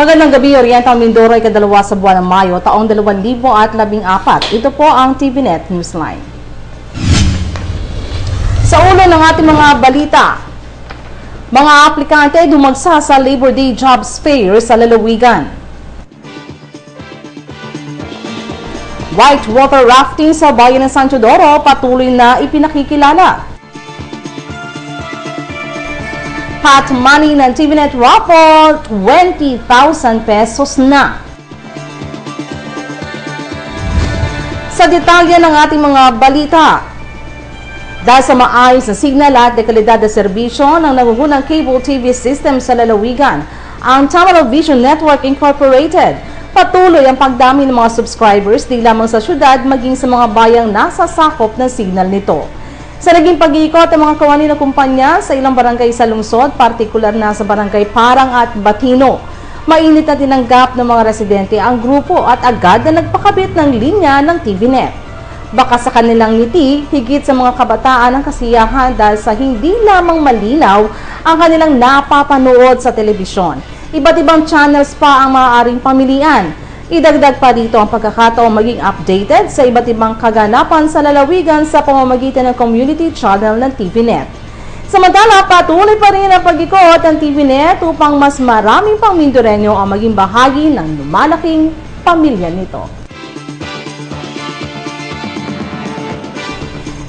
Magandang gabi, Oriental Mindoro, ikadalawa sa buwan ng Mayo, taong 2014. Ito po ang TVNet Newsline. Sa ulo ng ating mga balita, mga aplikante dumagsa sa Labor Day Jobs Fair sa lalawigan. Whitewater rafting sa bayan ng San Teodoro patuloy na ipinakikilala. Hot money ng TVNet raffle, 20,000 pesos na. Sa detalye ng ating mga balita, dahil sa maayos na signal at dekalidad na serbisyo ng nangungunang cable TV system sa lalawigan, ang Tamaraw Vision Network Incorporated, patuloy ang pagdami ng mga subscribers di lamang sa syudad maging sa mga bayang nasa sakop ng signal nito. Sa naging pag-iikot ang mga kawani ng kumpanya sa ilang barangay sa lungsod, partikular na sa barangay Parang at Batino, mainit na tinanggap ng mga residente ang grupo at agad na nagpakabit ng linya ng TVNet. Baka sa kanilang ngiti, higit sa mga kabataan ang kasiyahan dahil sa hindi lamang malinaw ang kanilang napapanood sa telebisyon. Iba't ibang channels pa ang maaaring pamilian. Idagdag pa dito ang pagkakataong maging updated sa iba't ibang kaganapan sa lalawigan sa pamamagitan ng community channel ng TVNet. Samantala, patuloy pa rin ang pag-ikot ng TVNet upang mas maraming pang Mindoreño ang maging bahagi ng lumalaking pamilya nito.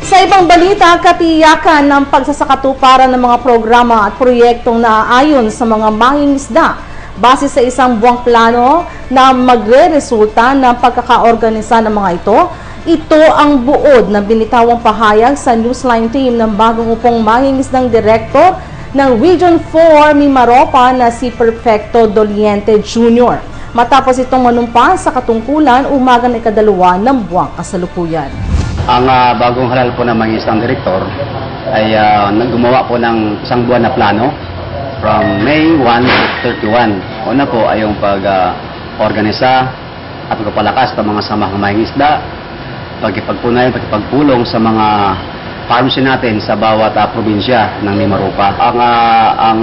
Sa ibang balita, katiyakan ng pagsasakatuparan ng mga programa at proyektong naaayon sa mga mangingisda base sa isang buwang plano na magre-resulta ng pagkakaorganisa ng mga ito. Ito ang buod na binitawang pahayag sa Newsline team ng bagong upong mangingisdang direktor ng Region 4 Mimaropa na si Perfecto Doliente Jr. Matapos itong manumpa sa katungkulan umaga ng ikadalawa ng buwang kasalukuyan. Ang bagong halal po ng mangingisdang direktor ay gumawa po ng isang buwan na plano from May 1 to 31. Una po ay yung pag-organisa at pagpapalakas ng mga samahang mangingisda, pagkipagpunay, pagkipagpulong sa mga farms natin sa bawat probinsya ng Mimaropa. Ang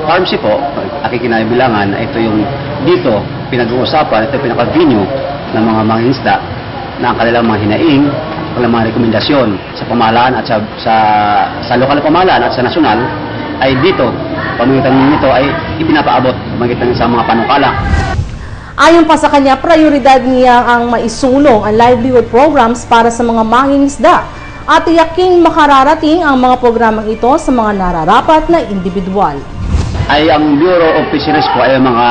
farms po, akikinabilangan, ito yung dito pinag-uusapan, ito yung pinaka-venue ng mga mangingisda na ang kanilang mga hinaing, ang mga rekomendasyon sa pamahalaan at sa lokal na pamahalaan at sa nasyonal ay dito, pamagitan nito ay ipinapaabot pamagitan sa mga panukala. Ayon pa sa kanya, prioridad niya ang maisulong ang livelihood programs para sa mga mangingisda at tiyaking makararating ang mga programang ito sa mga nararapat na individual. Ay ang Bureau of Fisheries po ay mga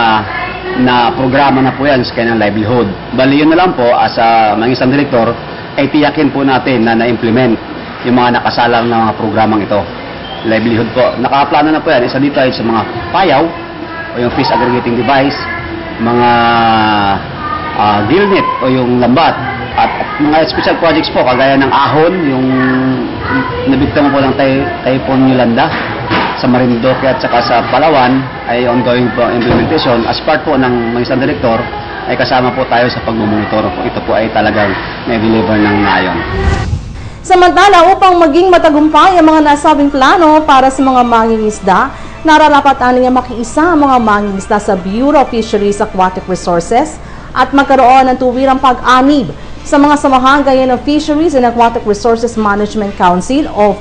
na programa na po yan sa kanyang livelihood. Bali yun na lang po, as a mangingisdang direktor, ay tiyakin po natin na na-implement yung mga nakasalang na mga programang ito. Livelihood po. Nakaplano na po yan. Isa dito ay sa mga payaw o yung fish aggregating device, mga gill net o yung lambat, at mga special projects po kagaya ng ahon, yung nabiktima po ng Typhoon Yolanda sa Marinduque at saka sa Palawan ay ongoing po implementation. As part po ng mangingisdang direktor ay kasama po tayo sa pagmumonitor po. Ito po ay talagang na-deliver ng ngayon. Samantala, upang maging matagumpay ang mga nasabing plano para sa mga mangingisda, nararapat niya makiisa ang mga mangingisda sa Bureau of Fisheries Aquatic Resources at magkaroon ng tuwirang pag-anib sa mga samahan gaya ng Fisheries and Aquatic Resources Management Council o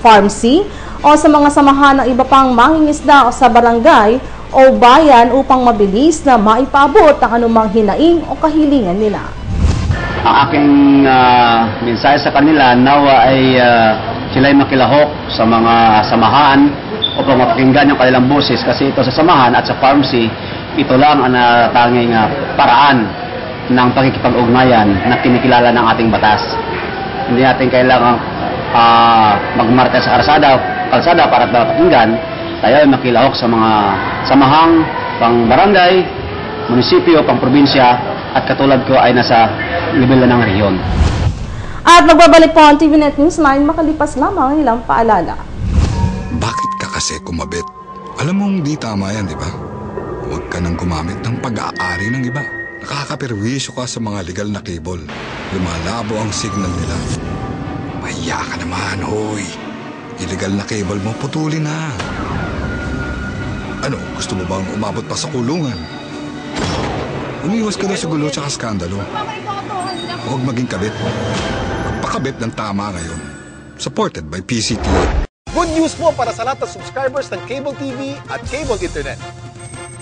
FARMC o sa mga samahan ng iba pang mangingisda o sa barangay o bayan upang mabilis na maipaabot ang anumang hinaing o kahilingan nila. Ang aking mensahe sa kanila, nawa ay sila'y makilahok sa mga samahan upang mapakinggan yung kanilang boses kasi ito sa samahan at sa pharmacy, ito lang ang tanging paraan ng pagkikipag-ugnayan na kinikilala ng ating batas. Hindi natin kailangang magmarka sa kalsada para mapakinggan. Tayo ay makilahok sa mga samahang pang barangay, munisipyo, pang probinsya, at katulad ko ay nasa level na ng rehiyon. At magbabalik po ang TVNet Newsline makalipas lamang ang ilang paalala. Bakit ka kasi kumabit? Alam mong di tama yan, di ba? Huwag ka nang gumamit ng pag-aari ng iba. Nakakaperwisyo ka sa mga legal na cable. Lumalabo ang signal nila. Mahiya ka naman, hoy. Illegal na cable mo, putulin na. Ano, gusto mo bang umabot pa sa kulungan? Umiwas ka na sa gulo tsaka skandalo. Huwag maging kabit. Magpakabit ng tama ngayon. Supported by PCT. Good news po para sa lahat ng subscribers ng Cable TV at Cable Internet.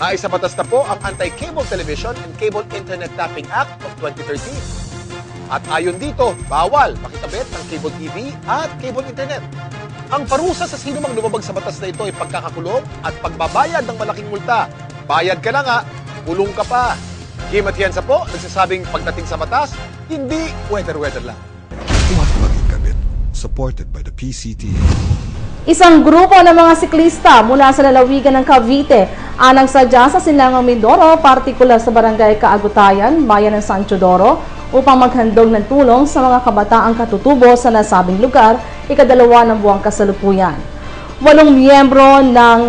Naisabatas na po ang Anti-Cable Television and Cable Internet Tapping Act of 2013. At ayon dito, bawal makikabit ng Cable TV at Cable Internet. Ang parusa sa sino mang lumabag sa batas na ito ay pagkakakulong at pagbabayad ng malaking multa. Bayad ka na nga, kulong ka pa. Kim Atienza po, nagsasabing pagdating sa batas, hindi weather-weather lang. Huwag maging kabit. Supported by the PCT. Isang grupo ng mga siklista mula sa lalawigan ng Cavite ang nagsadya sa Silangang Mindoro, partikular sa barangay Kaagutayan, bayan ng San Teodoro, upang maghandog ng tulong sa mga kabataang katutubo sa nasabing lugar, ikadalawa ng buwang kasalukuyan. 8 miyembro ng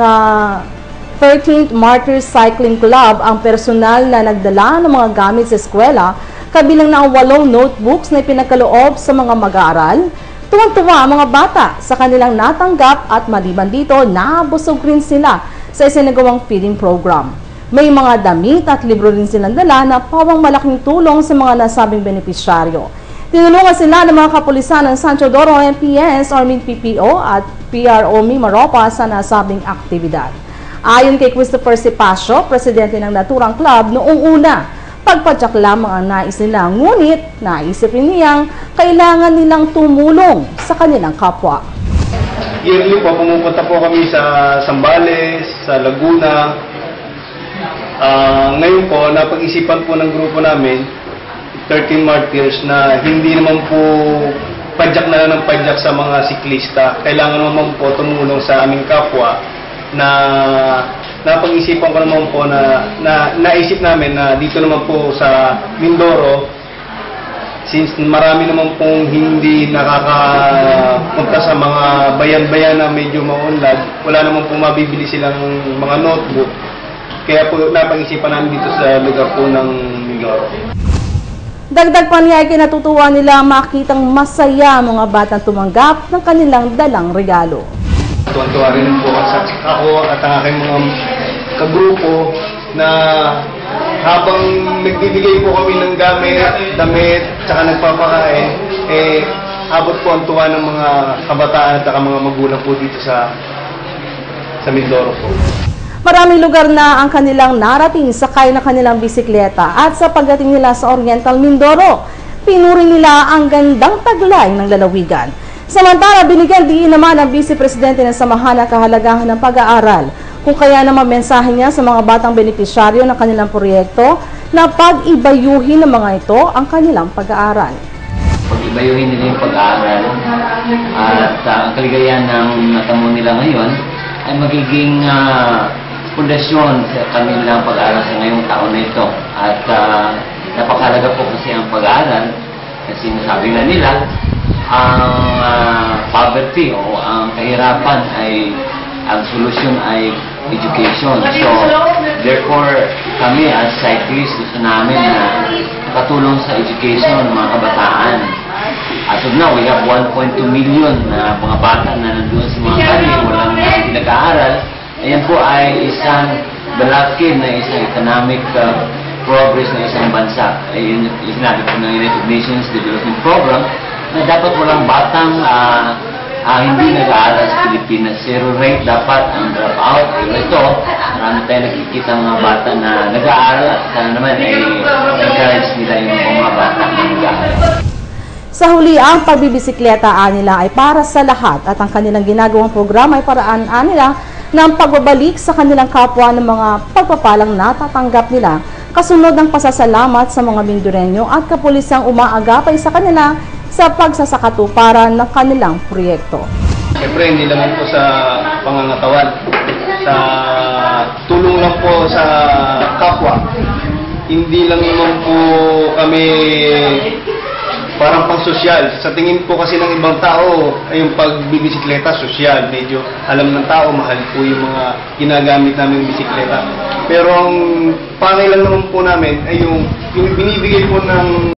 13th Martyrs Cycling Club ang personal na nagdala ng mga gamit sa eskwela, kabilang na ang 8 notebooks na ipinagkaloob sa mga mag-aaral. Tuwang-tuwa ang mga bata sa kanilang natanggap at maliban dito, nabusog rin sila sa isinagawang feeding program. May mga damit at libro rin silang dala na pawang malaking tulong sa mga nasabing benepisyaryo. Tinulungan sila ng mga kapulisan ng San Teodoro MPS, Army PPO at PRO Mimaropa sa nasabing aktibidad. Ayon kay Christopher Sipacio, presidente ng naturang club, noong una, pagpadyak lamang ang nais nila, ngunit naisip rin niyang kailangan nilang tumulong sa kanilang kapwa. Yearly po, pumupunta po kami sa Zambales, sa Laguna. Ngayon po, napag-isipan po ng grupo namin, 13 Martyrs, na hindi naman po padyak na lang ng padyak sa mga siklista. Kailangan naman po tumulong sa aming kapwa na napag-isipan ko naman po na naisip namin na dito naman po sa Mindoro, since marami naman pong hindi nakakapunta sa mga bayan-bayan na medyo maunlad, wala naman po mabibili silang mga notebook. Kaya po napag-isipan namin dito sa lugar po ng Mindoro. Dagdag pa niya ay kinatutuwa nila makitang masaya ang mga batang tumanggap ng kanilang dalang regalo. Tuwan-tuwa rin po ako at ang aking mga kagrupo na habang nagbibigay po kami ng gamit, damit, tsaka nagpapakain, abot po ang tuwa ng mga kabataan at mga magulang po dito sa Mindoro po. Maraming lugar na ang kanilang narating sakay na kanilang bisikleta at sa pagdating nila sa Oriental Mindoro, pinuri nila ang gandang taglay ng lalawigan. Samantala, binigyan din naman ang Vice Presidente ng Samahan ng kahalagahan ng pag-aaral, kung kaya naman mensahe niya sa mga batang benepisyaryo ng kanilang proyekto na pag-ibayuhin ng mga ito ang kanilang pag-aaral. Pag-ibayuhin nila yung pag-aaral at ang kaligayahan ng natamo nila ngayon ay magiging pundasyon sa kanilang pag-aaral sa ngayong taon na ito. At napakalaga po kasi ang pag-aaral kasi nasabi na nila ang poverty o ang kahirapan ay ang solusyon ay education. So, therefore, kami as cyclists gusto namin na katulong sa education ng mga kabataan. As of now, we have 1.2 million na mga bata na nandoon sa mga kali, walang nag-aaral. Ayan po ay isang balakid na isang economic progress ng isang bansa. Ayun yung sinabi po ng United Nations Development Program na dapat walang batang hindi nag-aaral sa Pilipinas. Zero rate dapat ang dropout. Pero ito, marami tayo nakikita mga bata na nag-aaral at sana naman ay encourage nila yung mga bata na nag-aaral. Sa huli, ang pagbibisikleta nila ay para sa lahat at ang kanilang ginagawang programa ay paraan nila ng pagbabalik sa kanilang kapwa ng mga pagpapalang natatanggap nila kasunod ng pasasalamat sa mga Mindoreño at kapulisang umaagapay sa kanila sa pagsasakatuparan ng kanilang proyekto. Siyempre, hindi lang po sa pangangatawan, sa tulong lang po sa kapwa. Hindi lang naman po kami parang pang-sosyal. Sa tingin po kasi ng ibang tao, ay yung pagbibisikleta, sosyal. Medyo alam ng tao, mahal po yung mga ginagamit namin bisikleta. Pero ang pangailan naman po namin ay yung binibigay po ng